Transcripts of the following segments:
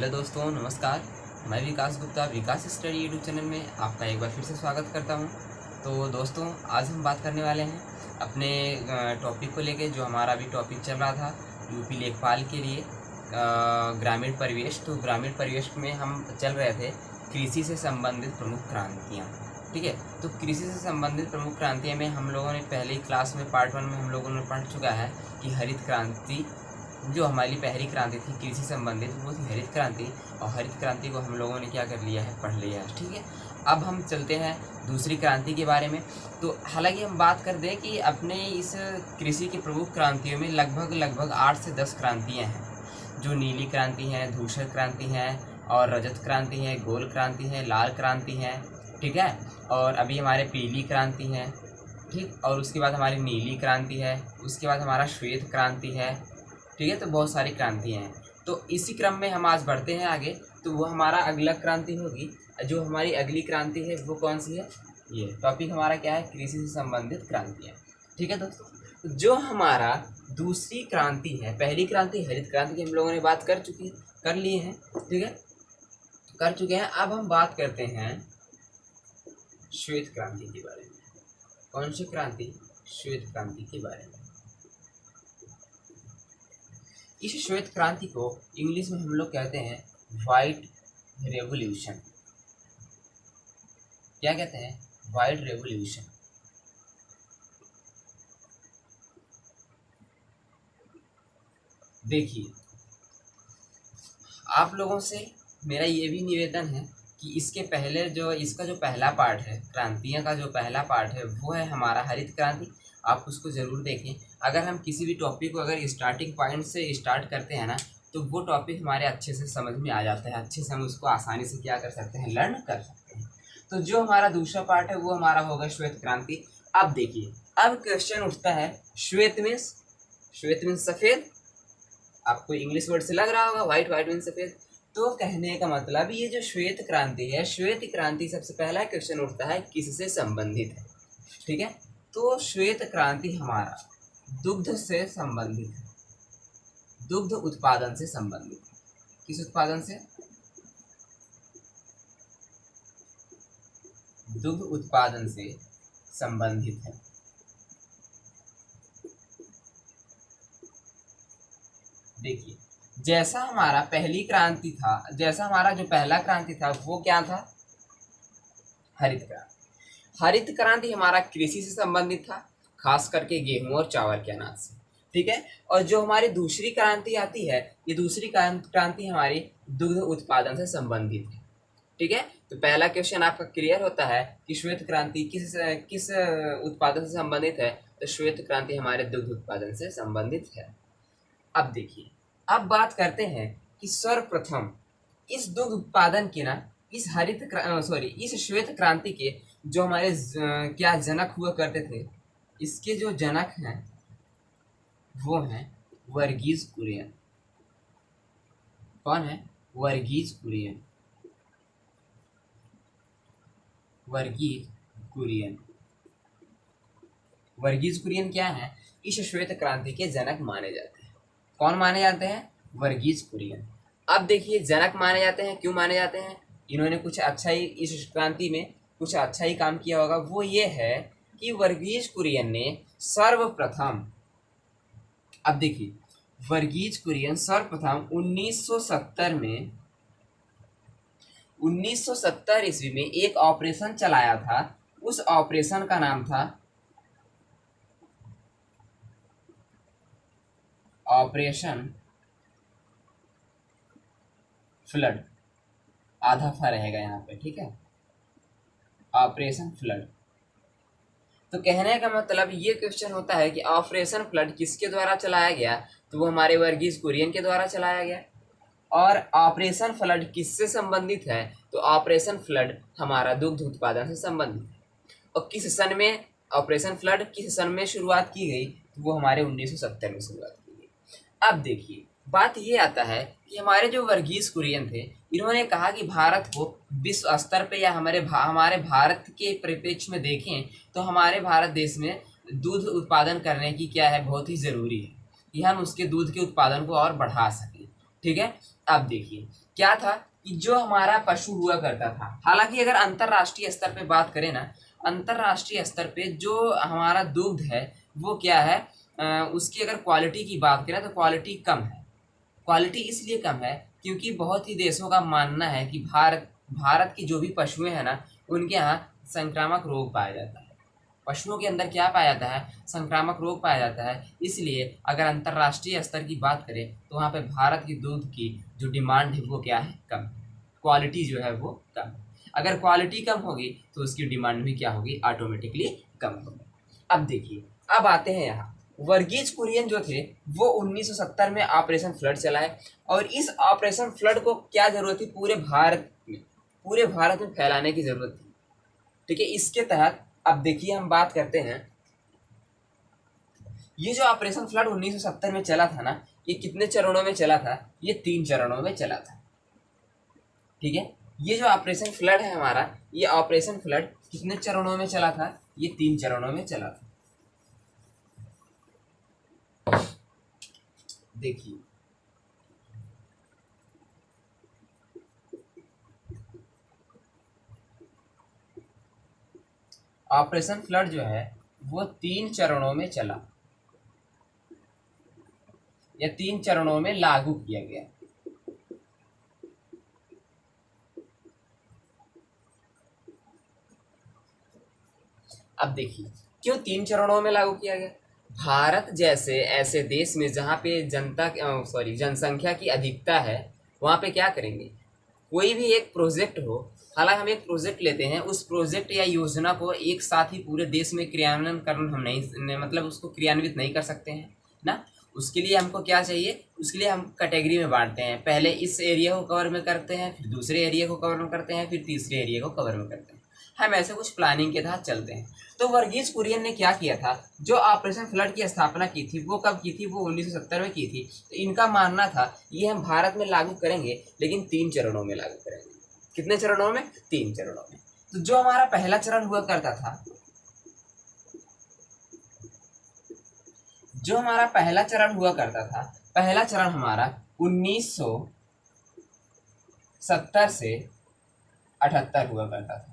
Hello दोस्तों, नमस्कार। मैं विकास गुप्ता विकास स्टडी यूट्यूब चैनल में आपका एक बार फिर से स्वागत करता हूं। तो दोस्तों, आज हम बात करने वाले हैं अपने टॉपिक को लेके, जो हमारा अभी टॉपिक चल रहा था यूपी लेखपाल के लिए ग्रामीण परिवेश। तो ग्रामीण परिवेश में हम चल रहे थे कृषि से संबंधित प्रमुख क्रांतियाँ। ठीक है, तो कृषि से संबंधित प्रमुख क्रांतियाँ में हम लोगों ने पहली क्लास में पार्ट 1 में हम लोगों ने पढ़ चुका है कि हरित क्रांति, जो हमारी पहली क्रांति थी कृषि संबंधित, वो थी हरित क्रांति। और हरित क्रांति को हम लोगों ने क्या कर लिया है, पढ़ लिया है। ठीक है, अब हम चलते हैं दूसरी क्रांति के बारे में। तो हालांकि हम बात कर दें कि अपने इस कृषि की प्रमुख क्रांतियों में लगभग 8 से 10 क्रांतियाँ हैं, जो नीली क्रांति है, धूसर क्रांति है, और रजत क्रांति है, गोल क्रांति है, लाल क्रांति है। ठीक है, और अभी हमारे पीली क्रांति है। ठीक, और उसके बाद हमारी नीली क्रांति है, उसके बाद हमारा श्वेत क्रांति है। ठीक है, तो बहुत सारी क्रांतियाँ हैं। तो इसी क्रम में हम आज बढ़ते हैं आगे। तो वो हमारा अगला क्रांति होगी, जो हमारी अगली क्रांति है वो कौन सी है, ये टॉपिक हमारा क्या है, कृषि से संबंधित क्रांतियाँ। ठीक है दोस्तों, तो जो हमारा दूसरी क्रांति है, पहली क्रांति हरित क्रांति की हम लोगों ने बात कर लिए हैं। ठीक है, कर चुके हैं। अब हम बात करते हैं श्वेत क्रांति के बारे में। कौन सी क्रांति? श्वेत क्रांति के बारे में। इस श्वेत क्रांति को इंग्लिश में हम लोग कहते हैं व्हाइट रेवोल्यूशन। क्या कहते हैं? White revolution. देखिए, आप लोगों से मेरा ये भी निवेदन है कि इसके पहले इसका जो पहला पार्ट है, क्रांतियाँ का जो पहला पार्ट है, वो है हमारा हरित क्रांति। आप उसको ज़रूर देखें। अगर हम किसी भी टॉपिक को अगर स्टार्टिंग पॉइंट से स्टार्ट करते हैं ना, तो वो टॉपिक हमारे अच्छे से समझ में आ जाता है, अच्छे से हम उसको आसानी से क्या कर सकते हैं, लर्न कर सकते हैं। तो जो हमारा दूसरा पार्ट है वो हमारा होगा श्वेत क्रांति। अब देखिए, अब क्वेश्चन उठता है, श्वेत मीन्स सफ़ेद। आपको इंग्लिश वर्ड से लग रहा होगा, व्हाइट मीन्स सफ़ेद। तो कहने का मतलब ये जो श्वेत क्रांति है, श्वेत क्रांति सबसे पहला क्वेश्चन उठता है किससे संबंधित है। ठीक है, तो श्वेत क्रांति हमारा दुग्ध से संबंधित है, दुग्ध उत्पादन से संबंधित है। किस उत्पादन से? दुग्ध उत्पादन से संबंधित है। देखिए, जैसा हमारा पहली क्रांति था, जैसा हमारा जो पहला क्रांति था वो क्या था, हरित क्रांति। हरित क्रांति हमारा कृषि से संबंधित था, खास करके गेहूं और चावल के अनाज से। ठीक है, और जो हमारी दूसरी क्रांति आती है, ये दूसरी क्रांति हमारी दुग्ध उत्पादन से संबंधित है। ठीक है, तो पहला क्वेश्चन आपका क्लियर होता है कि श्वेत क्रांति किस उत्पादन से संबंधित है। तो श्वेत क्रांति हमारे दुग्ध उत्पादन से संबंधित है। अब देखिए, अब बात करते हैं कि सर्वप्रथम इस दुग्ध उत्पादन की ना, इस श्वेत क्रांति के जो हमारे क्या जनक हुआ करते थे, इसके जो जनक हैं वो हैं वर्गीज कुरियन। कौन है? वर्गीज कुरियन। वर्गीज कुरियन क्या है? इस श्वेत क्रांति के जनक माने जाते हैं। कौन माने जाते हैं? वर्गीज कुरियन। अब देखिए, जनक माने जाते हैं, क्यों माने जाते हैं? इन्होंने कुछ अच्छा ही इस क्रांति में कुछ अच्छा ही काम किया होगा। वो ये है कि वर्गीज कुरियन ने सर्वप्रथम, अब देखिए, वर्गीज कुरियन सर्वप्रथम 1970 ईस्वी में एक ऑपरेशन चलाया था। उस ऑपरेशन का नाम था ऑपरेशन फ्लड। आधा फा रहेगा यहाँ पे। ठीक है, ऑपरेशन फ्लड। तो कहने का मतलब ये क्वेश्चन होता है कि ऑपरेशन फ्लड किसके द्वारा चलाया गया? तो वो हमारे वर्गीज कुरियन के द्वारा चलाया गया। और ऑपरेशन फ्लड किससे संबंधित है? तो ऑपरेशन फ्लड हमारा दुग्ध उत्पादन से संबंधित है। और किस सन में ऑपरेशन फ्लड किस सन में शुरुआत की गई? तो वो हमारे 1970 में शुरुआत की गई। अब देखिए, बात ये आता है कि हमारे जो वर्गीज कुरियन थे, इन्होंने कहा कि भारत को विश्व स्तर पे या हमारे भारत के परिप्रेक्ष्य में देखें तो हमारे भारत देश में दूध उत्पादन करने की क्या है, बहुत ही ज़रूरी है कि हम उसके दूध के उत्पादन को और बढ़ा सकें। ठीक है, अब देखिए, क्या था कि जो हमारा पशु हुआ करता था, हालांकि अगर अंतर्राष्ट्रीय स्तर पे बात करें ना, अंतर्राष्ट्रीय स्तर पे जो हमारा दूध है वो क्या है, उसकी अगर क्वालिटी की बात करें तो क्वालिटी कम है। क्वालिटी इसलिए कम है क्योंकि बहुत ही देशों का मानना है कि भारत भारत की जो भी पशुएं हैं ना, उनके यहाँ संक्रामक रोग पाया जाता है। पशुओं के अंदर क्या पाया जाता है, संक्रामक रोग पाया जाता है। इसलिए अगर अंतर्राष्ट्रीय स्तर की बात करें तो वहाँ पे भारत की दूध की जो डिमांड है वो क्या है, कम। क्वालिटी जो है वो कम। अगर क्वालिटी कम होगी तो उसकी डिमांड भी क्या होगी, ऑटोमेटिकली कम होगी। अब देखिए, अब आते हैं यहाँ, वर्गीज कुरियन जो थे वो 1970 में ऑपरेशन फ्लड चलाए, और इस ऑपरेशन फ्लड को क्या जरूरत थी, पूरे भारत में फैलाने की जरूरत थी। ठीक है, इसके तहत अब देखिए हम बात करते हैं, ये जो ऑपरेशन फ्लड 1970 में चला था ना, ये कितने चरणों में चला था, ये 3 चरणों में चला था। ठीक है, ये जो ऑपरेशन फ्लड है हमारा, ये ऑपरेशन फ्लड कितने चरणों में चला था, ये 3 चरणों में चला था। देखिए, ऑपरेशन फ्लड जो है वो 3 चरणों में चला, या 3 चरणों में लागू किया गया। अब देखिए, क्यों 3 चरणों में लागू किया गया। भारत जैसे ऐसे देश में जहाँ पे जनसंख्या की अधिकता है, वहाँ पे क्या करेंगे, कोई भी एक प्रोजेक्ट हो, हालांकि हम एक प्रोजेक्ट लेते हैं, उस प्रोजेक्ट या योजना को एक साथ ही पूरे देश में क्रियान्वयन करना हम नहीं, मतलब उसको क्रियान्वित नहीं कर सकते हैं ना। उसके लिए हमको क्या चाहिए, उसके लिए हम कैटेगरी में बांटते हैं, पहले इस एरिया को कवर में करते हैं, फिर दूसरे एरिया को कवर में करते हैं, फिर तीसरे एरिया को कवर में करते हैं। हम ऐसे कुछ प्लानिंग के तहत चलते हैं। तो वर्गीज कुरियन ने क्या किया था, जो ऑपरेशन फ्लड की स्थापना की थी वो कब की थी, वो 1970 में की थी। तो इनका मानना था ये हम भारत में लागू करेंगे, लेकिन 3 चरणों में लागू करेंगे। कितने चरणों में, 3 चरणों में। तो जो हमारा पहला चरण हुआ करता था, पहला चरण हमारा 1970 से 78 हुआ करता था।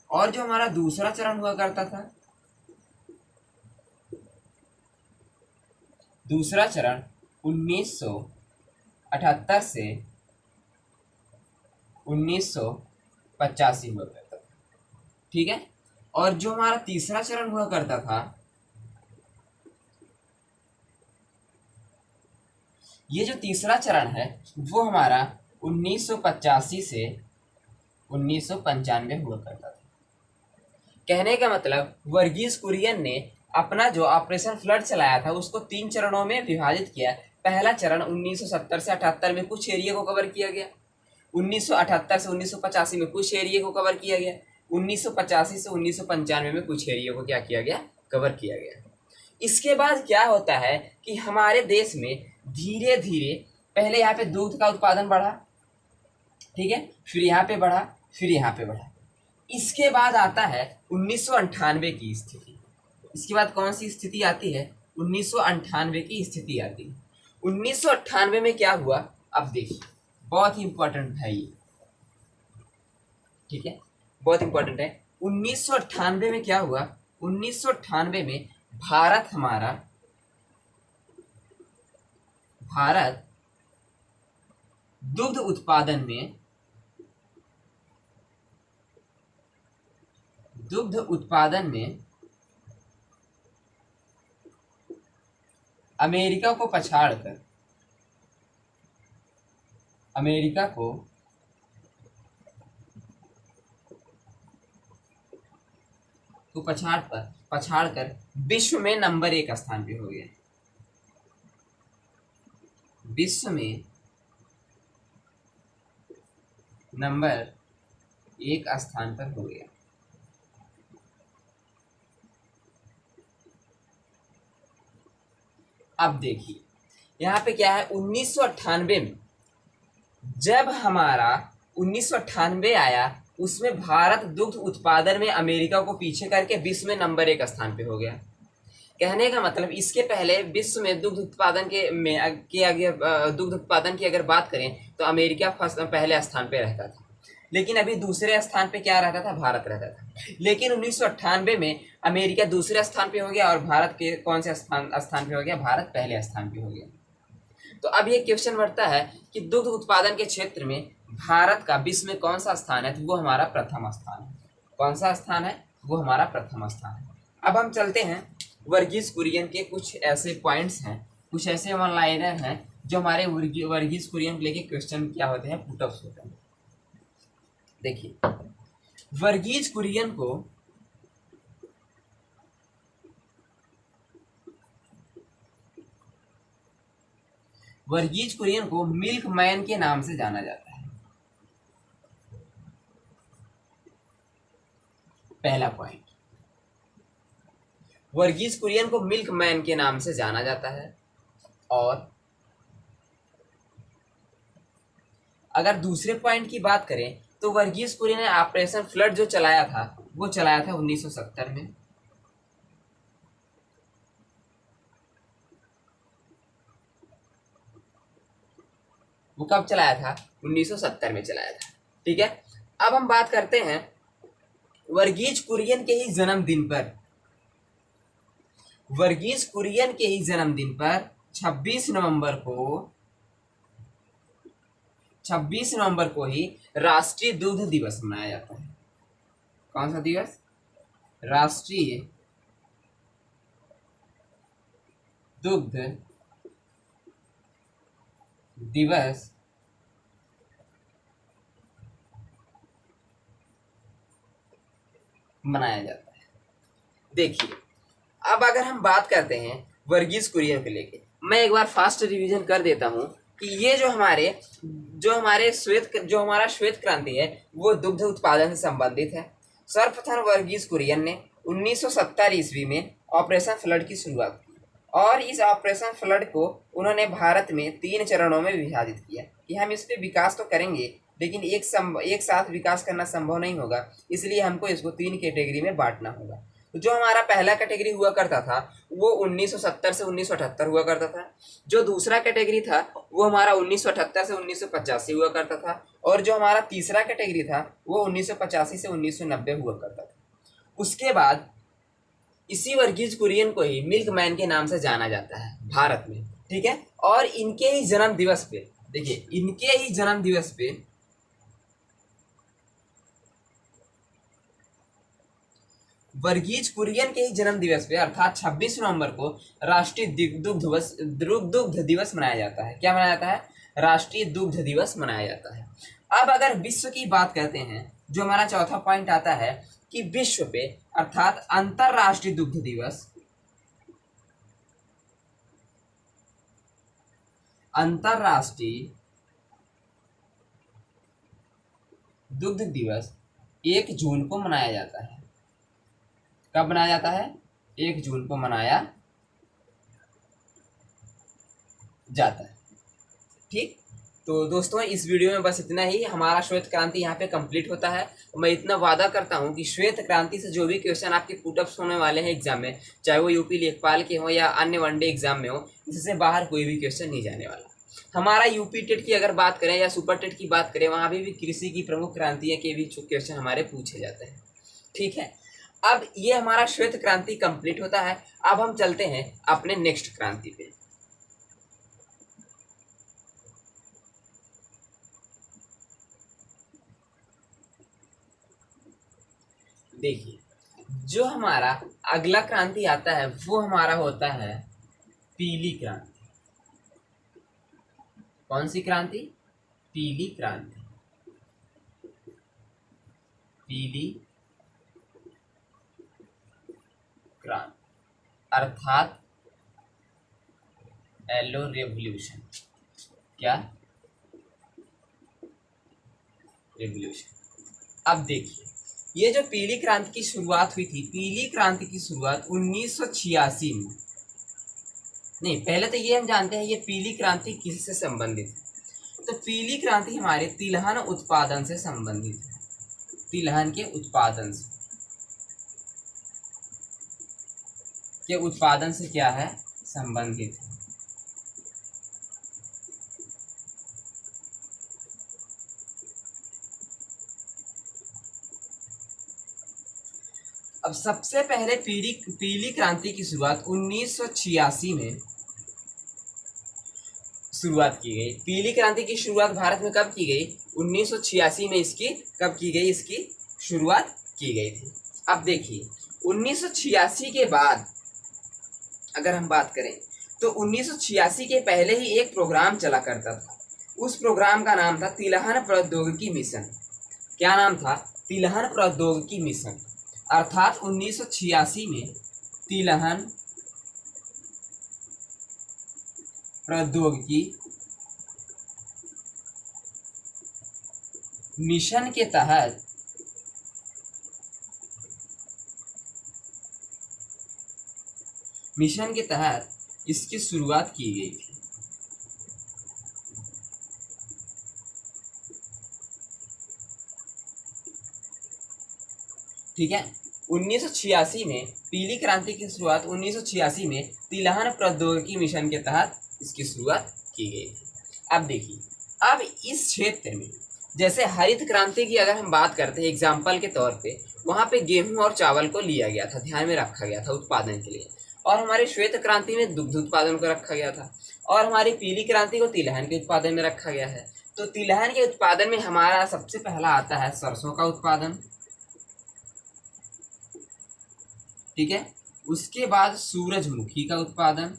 और जो हमारा दूसरा चरण हुआ करता था, दूसरा चरण 1978 से 1985 हुआ करता था। ठीक है, और जो हमारा तीसरा चरण हुआ करता था, ये जो तीसरा चरण है वो हमारा 1985 से 1995 हुआ करता था। कहने का मतलब, वर्गीज कुरियन ने अपना जो ऑपरेशन फ्लड चलाया था उसको 3 चरणों में विभाजित किया। पहला चरण 1970 से 78 में कुछ एरिया को कवर किया गया, 1978 से 1985 में कुछ एरिया को कवर किया गया, 1985 से 1995 में कुछ एरिया को क्या किया गया, कवर किया गया। इसके बाद क्या होता है कि हमारे देश में धीरे धीरे पहले यहाँ पे दूध का उत्पादन बढ़ा, ठीक है, फिर यहाँ पे बढ़ा, फिर यहाँ पे बढ़ा। इसके बाद आता है 1998 की स्थिति। इसके बाद कौन सी स्थिति आती है, 1998 की स्थिति आती है। 1998 में क्या हुआ, अब देखिए, बहुत ही इंपॉर्टेंट है ये, ठीक है, बहुत इंपॉर्टेंट है। 1998 में क्या हुआ, 1998 में भारत दुग्ध उत्पादन में अमेरिका को पछाड़ कर विश्व में नंबर 1 स्थान पे हो गया। विश्व में नंबर 1 स्थान पर हो गया। अब देखिए, यहाँ पे क्या है, 1998 में जब हमारा 1998 आया, उसमें भारत दुग्ध उत्पादन में अमेरिका को पीछे करके विश्व में नंबर 1 स्थान पे हो गया। कहने का मतलब इसके पहले विश्व में दुग्ध उत्पादन के आगे दुग्ध उत्पादन की अगर बात करें तो अमेरिका पहले स्थान पे रहता था, लेकिन अभी दूसरे स्थान पे क्या रहता था, भारत रहता था। लेकिन 1998 में अमेरिका दूसरे स्थान पे हो गया और भारत के कौन से स्थान पे हो गया, भारत पहले स्थान पे हो गया। तो अब ये क्वेश्चन बढ़ता है कि दुग्ध उत्पादन के क्षेत्र में भारत का विश्व में कौन सा स्थान है, तो वो हमारा प्रथम स्थान है। कौन सा स्थान है, वो हमारा प्रथम स्थान है। अब हम चलते हैं वर्गीज कुरियन के कुछ ऐसे पॉइंट्स हैं, कुछ ऐसे वन लाइनर हैं जो हमारे वर्गीज कुरियन को लेके क्वेश्चन क्या होते हैं, पुटअप्स होते हैं। देखिए वर्गीज कुरियन को मिल्क मैन के नाम से जाना जाता है। पहला पॉइंट, वर्गीज कुरियन को मिल्क मैन के नाम से जाना जाता है। और अगर दूसरे पॉइंट की बात करें तो वर्गीज कुरियन ने ऑपरेशन फ्लड जो चलाया था वो चलाया था 1970 में। वो कब चलाया था, 1970 में चलाया था। ठीक है, अब हम बात करते हैं वर्गीज कुरियन के ही जन्मदिन पर। वर्गीज कुरियन के ही जन्मदिन पर 26 नवंबर को ही राष्ट्रीय दुग्ध दिवस मनाया जाता है। कौन सा दिवस, राष्ट्रीय दुग्ध दिवस मनाया जाता है। देखिए अब अगर हम बात करते हैं वर्गीज कुरियन को लेके, मैं एक बार फास्ट रिवीजन कर देता हूं कि ये जो हमारा श्वेत क्रांति है वो दुग्ध उत्पादन से संबंधित है। सर्वप्रथम वर्गीज कुरियन ने 1970 ईस्वी में ऑपरेशन फ्लड की शुरुआत की और इस ऑपरेशन फ्लड को उन्होंने भारत में 3 चरणों में विभाजित किया कि हम इस पे विकास तो करेंगे लेकिन एक साथ विकास करना संभव नहीं होगा, इसलिए हमको इसको 3 कैटेगरी में बांटना होगा। तो जो हमारा पहला कैटेगरी हुआ करता था वो 1970 से 1978 हुआ करता था। जो दूसरा कैटेगरी था वो हमारा 1978 से 1985 हुआ करता था और जो हमारा तीसरा कैटेगरी था वो 1985 से 1990 हुआ करता था। उसके बाद इसी वर्गीज कुरियन को ही मिल्क मैन के नाम से जाना जाता है भारत में। ठीक है, और इनके ही जन्म दिवस पे, देखिए इनके ही जन्म दिवस पे वर्गीज कुरियन के ही जन्म दिवस पे अर्थात 26 नवंबर को राष्ट्रीय दुग्ध दिवस मनाया जाता है। क्या मनाया जाता है, राष्ट्रीय दुग्ध दिवस मनाया जाता है। अब अगर विश्व की बात करते हैं, जो हमारा चौथा पॉइंट आता है कि विश्व पे अर्थात अंतरराष्ट्रीय दुग्ध दिवस, अंतरराष्ट्रीय दुग्ध दिवस 1 जून को मनाया जाता है। कब मनाया जाता है, 1 जून को मनाया जाता है। ठीक, तो दोस्तों इस वीडियो में बस इतना ही। हमारा श्वेत क्रांति यहाँ पे कंप्लीट होता है। मैं इतना वादा करता हूँ कि श्वेत क्रांति से जो भी क्वेश्चन आपके पुटअप्स होने वाले हैं एग्जाम में, चाहे वो यूपी लेखपाल के हो या अन्य वनडे एग्जाम में हो, इससे बाहर कोई भी क्वेश्चन नहीं जाने वाला। हमारा यूपी टेट की अगर बात करें या सुपर टेट की बात करें, वहाँ भी कृषि की प्रमुख क्रांतियाँ के भी क्वेश्चन हमारे पूछे जाते हैं। ठीक है, अब ये हमारा श्वेत क्रांति कंप्लीट होता है। अब हम चलते हैं अपने नेक्स्ट क्रांति पे। देखिए जो हमारा अगला क्रांति आता है वो हमारा होता है पीली क्रांति। कौन सी क्रांति, पीली क्रांति। पीली क्रांति अर्थात येलो रेवोल्यूशन। क्या, रेवोल्यूशन। अब देखिए ये जो पीली क्रांति की शुरुआत हुई थी, पीली क्रांति की शुरुआत 1986 में, नहीं पहले तो ये हम जानते हैं ये पीली क्रांति किससे संबंधित है। तो पीली क्रांति हमारे तिलहन उत्पादन से संबंधित है, तिलहन के उत्पादन से। के उत्पादन से क्या है, संबंधित है। अब सबसे पहले पीली क्रांति की शुरुआत 1986 में शुरुआत की गई। पीली क्रांति की शुरुआत भारत में कब की गई, 1986 में इसकी कब की गई, इसकी शुरुआत की गई थी। अब देखिए 1986 के बाद अगर हम बात करें तो 1986 के पहले ही एक प्रोग्राम चला करता था। उस प्रोग्राम का नाम था तिलहन प्रौद्योगिकी मिशन। क्या नाम था, तिलहन प्रौद्योगिकी मिशन। अर्थात 1986 में तिलहन प्रौद्योगिकी मिशन के तहत इसकी शुरुआत की गई थी। ठीक है, 1986 में पीली क्रांति की शुरुआत 1986 में तिलहन प्रौद्योगिकी मिशन के तहत इसकी शुरुआत की गई थी। अब देखिए, अब इस क्षेत्र में जैसे हरित क्रांति की अगर हम बात करते हैं एग्जाम्पल के तौर पे, वहाँ पे गेहूं और चावल को लिया गया था, ध्यान में रखा गया था उत्पादन के लिए। और हमारी श्वेत क्रांति में दुग्ध उत्पादन को रखा गया था, और हमारी पीली क्रांति को तिलहन के उत्पादन में रखा गया है। तो तिलहन के उत्पादन में हमारा सबसे पहला आता है सरसों का उत्पादन। ठीक है, उसके बाद सूरजमुखी का उत्पादन,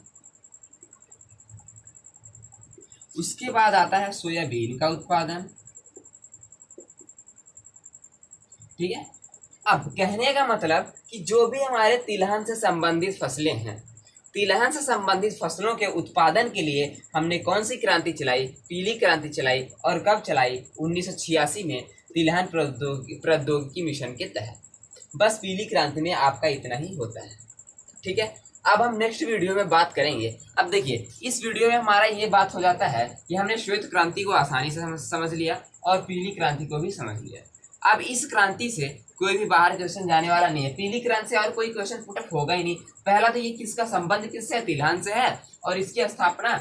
उसके बाद आता है सोयाबीन का उत्पादन। ठीक है, अब कहने का मतलब कि जो भी हमारे तिलहन से संबंधित फसलें हैं, तिलहन से संबंधित फसलों के उत्पादन के लिए हमने कौन सी क्रांति चलाई, पीली क्रांति चलाई। और कब चलाई, 1986 में तिलहन प्रौद्योगिकी मिशन के तहत। बस पीली क्रांति में आपका इतना ही होता है। ठीक है, अब हम नेक्स्ट वीडियो में बात करेंगे। अब देखिए, इस वीडियो में हमारा ये बात हो जाता है कि हमने श्वेत क्रांति को आसानी से समझ लिया और पीली क्रांति को भी समझ लिया। अब इस क्रांति से कोई भी बाहर क्वेश्चन जाने वाला नहीं है। पीली क्रांति से और कोई क्वेश्चन पुटअप होगा ही नहीं। पहला तो ये किसका संबंध किससे है, तिलहन से है, और इसकी स्थापना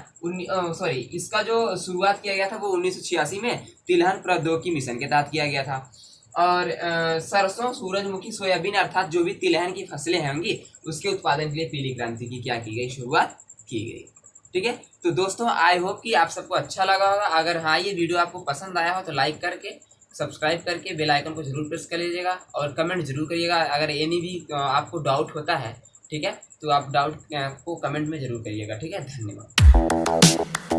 इसका जो शुरुआत किया गया था वो 1986 में तिलहन प्रौद्योगिकी मिशन के तहत किया गया था। और सरसों, सूरजमुखी, सोयाबीन अर्थात जो भी तिलहन की फसलें होंगी उसके उत्पादन के लिए पीली क्रांति की क्या की गई, शुरुआत की गई। ठीक है, तो दोस्तों आई होप कि आप सबको अच्छा लगा होगा। अगर हाँ ये वीडियो आपको पसंद आया हो तो लाइक करके, सब्सक्राइब करके बेल आइकन को जरूर प्रेस कर लीजिएगा और कमेंट जरूर करिएगा। अगर एनी भी आपको डाउट होता है, ठीक है, तो आप डाउट को कमेंट में जरूर करिएगा। ठीक है, धन्यवाद।